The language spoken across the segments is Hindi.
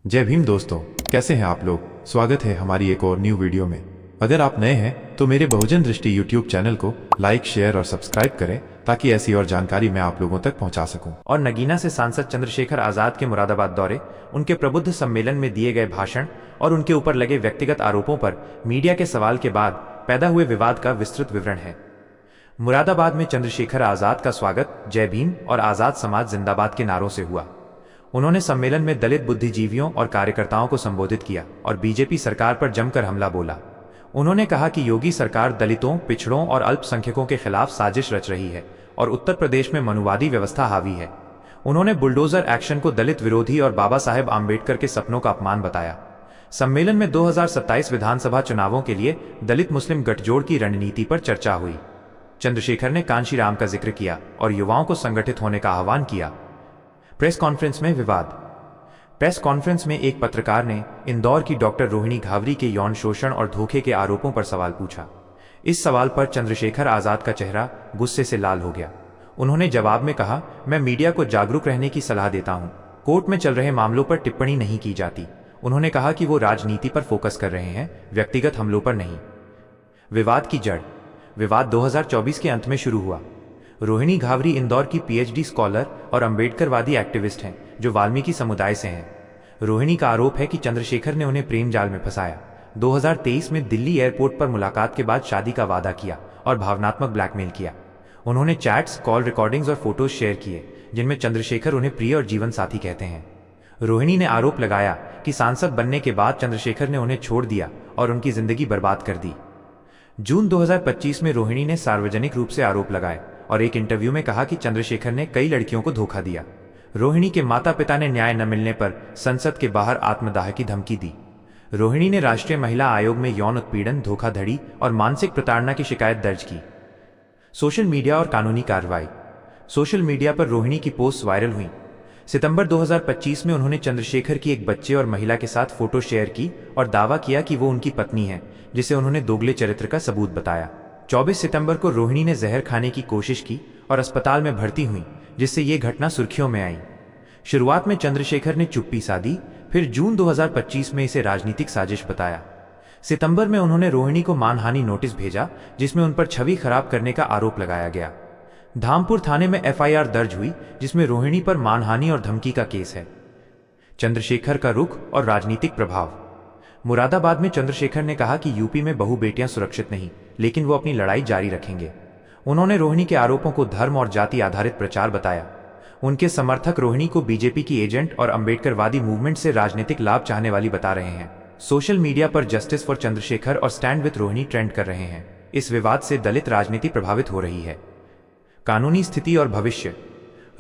जय भीम दोस्तों, कैसे हैं आप लोग। स्वागत है हमारी एक और न्यू वीडियो में। अगर आप नए हैं तो मेरे बहुजन दृष्टि यूट्यूब चैनल को लाइक, शेयर और सब्सक्राइब करें ताकि ऐसी और जानकारी मैं आप लोगों तक पहुंचा सकूं। और नगीना से सांसद चंद्रशेखर आजाद के मुरादाबाद दौरे, उनके प्रबुद्ध सम्मेलन में दिए गए भाषण और उनके ऊपर लगे व्यक्तिगत आरोपों पर मीडिया के सवाल के बाद पैदा हुए विवाद का विस्तृत विवरण है। मुरादाबाद में चंद्रशेखर आजाद का स्वागत जय भीम और आजाद समाज जिंदाबाद के नारों से हुआ। उन्होंने सम्मेलन में दलित बुद्धिजीवियों और कार्यकर्ताओं को संबोधित किया और बीजेपी सरकार पर जमकर हमला बोला। उन्होंने कहा कि योगी सरकार दलितों, पिछड़ों और अल्पसंख्यकों के खिलाफ साजिश रच रही है और उत्तर प्रदेश में मनुवादी व्यवस्था हावी है। उन्होंने बुलडोजर एक्शन को दलित विरोधी और बाबा साहेब आम्बेडकर के सपनों का अपमान बताया। सम्मेलन में 2027 विधानसभा चुनावों के लिए दलित मुस्लिम गठजोड़ की रणनीति पर चर्चा हुई। चंद्रशेखर ने कांशीराम का जिक्र किया और युवाओं को संगठित होने का आह्वान किया। प्रेस कॉन्फ्रेंस में विवाद। प्रेस कॉन्फ्रेंस में एक पत्रकार ने इंदौर की डॉक्टर रोहिणी घावरी के यौन शोषण और धोखे के आरोपों पर सवाल पूछा। इस सवाल पर चंद्रशेखर आजाद का चेहरा गुस्से से लाल हो गया। उन्होंने जवाब में कहा, मैं मीडिया को जागरूक रहने की सलाह देता हूं। कोर्ट में चल रहे मामलों पर टिप्पणी नहीं की जाती। उन्होंने कहा कि वो राजनीति पर फोकस कर रहे हैं, व्यक्तिगत हमलों पर नहीं। विवाद की जड़। विवाद 2024 के अंत में शुरू हुआ। रोहिणी घावरी इंदौर की पीएचडी स्कॉलर और अम्बेडकरवादी एक्टिविस्ट हैं जो वाल्मीकि समुदाय से हैं। रोहिणी का आरोप है कि चंद्रशेखर ने उन्हें प्रेम जाल में फंसाया। 2023 में दिल्ली एयरपोर्ट पर मुलाकात के बाद शादी का वादा किया और भावनात्मक ब्लैकमेल किया। उन्होंने चैट्स, कॉल रिकॉर्डिंग्स और फोटोज शेयर किए जिनमें चंद्रशेखर उन्हें प्रिय और जीवन साथी कहते हैं। रोहिणी ने आरोप लगाया कि सांसद बनने के बाद चंद्रशेखर ने उन्हें छोड़ दिया और उनकी जिंदगी बर्बाद कर दी। जून 2025 में रोहिणी ने सार्वजनिक रूप से आरोप लगाए और एक इंटरव्यू में कहा कि चंद्रशेखर ने कई लड़कियों को धोखा दिया। रोहिणी के माता पिता ने न्याय न मिलने पर संसद के बाहर आत्मदाह की धमकी दी। रोहिणी ने राष्ट्रीय महिला आयोग में यौन उत्पीड़न, धोखाधड़ी और मानसिक प्रताड़ना की शिकायत दर्ज की। सोशल मीडिया और कानूनी कार्रवाई। सोशल मीडिया पर रोहिणी की पोस्ट वायरल हुई। सितंबर 2025 में उन्होंने चंद्रशेखर की एक बच्चे और महिला के साथ फोटो शेयर की और दावा किया कि वो उनकी पत्नी है, जिसे उन्होंने दोगले चरित्र का सबूत बताया। 24 सितंबर को रोहिणी ने जहर खाने की कोशिश की और अस्पताल में भर्ती हुई, जिससे ये घटना सुर्खियों में आई। शुरुआत में चंद्रशेखर ने चुप्पी साधी, फिर जून 2025 में इसे राजनीतिक साजिश बताया। सितंबर में उन्होंने रोहिणी को मानहानि नोटिस भेजा, जिसमें उन पर छवि खराब करने का आरोप लगाया गया। धामपुर थाने में एफआईआर दर्ज हुई, जिसमें रोहिणी पर मानहानि और धमकी का केस है। चंद्रशेखर का रुख और राजनीतिक प्रभाव। मुरादाबाद में चंद्रशेखर ने कहा कि यूपी में बहु बेटियां सुरक्षित नहीं, लेकिन वो अपनी लड़ाई जारी रखेंगे। उन्होंने रोहिणी के आरोपों को धर्म और जाति आधारित प्रचार बताया। उनके समर्थक रोहिणी को बीजेपी की एजेंट और अम्बेडकरवादी मूवमेंट से राजनीतिक लाभ चाहने वाली बता रहे हैं। सोशल मीडिया पर जस्टिस फॉर चंद्रशेखर और स्टैंड विद रोहिणी ट्रेंड कर रहे हैं। इस विवाद से दलित राजनीति प्रभावित हो रही है। कानूनी स्थिति और भविष्य।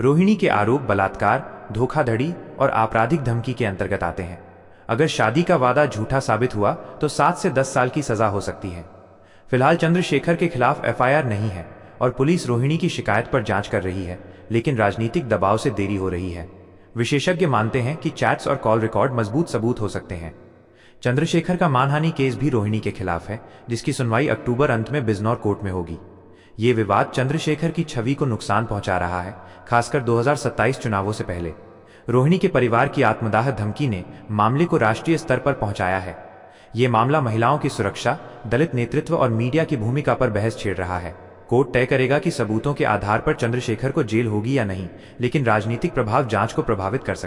रोहिणी के आरोप बलात्कार, धोखाधड़ी और आपराधिक धमकी के अंतर्गत आते हैं। अगर शादी का वादा झूठा साबित हुआ तो 7 से 10 साल की सजा हो सकती है। फिलहाल चंद्रशेखर के खिलाफ एफआईआर नहीं है और पुलिस रोहिणी की शिकायत पर जांच कर रही है, लेकिन राजनीतिक दबाव से देरी हो रही है। विशेषज्ञ मानते हैं कि चैट्स और कॉल रिकॉर्ड मजबूत सबूत हो सकते हैं। चंद्रशेखर का मानहानि केस भी रोहिणी के खिलाफ है, जिसकी सुनवाई अक्टूबर अंत में बिजनौर कोर्ट में होगी। ये विवाद चंद्रशेखर की छवि को नुकसान पहुंचा रहा है, खासकर 2027 चुनावों से पहले। रोहिणी के परिवार की आत्मदाह धमकी ने मामले को राष्ट्रीय स्तर पर पहुंचाया है। ये मामला महिलाओं की सुरक्षा, दलित नेतृत्व और मीडिया की भूमिका पर बहस छेड़ रहा है। कोर्ट तय करेगा कि सबूतों के आधार पर चंद्रशेखर को जेल होगी या नहीं, लेकिन राजनीतिक प्रभाव जांच को प्रभावित कर सकता है।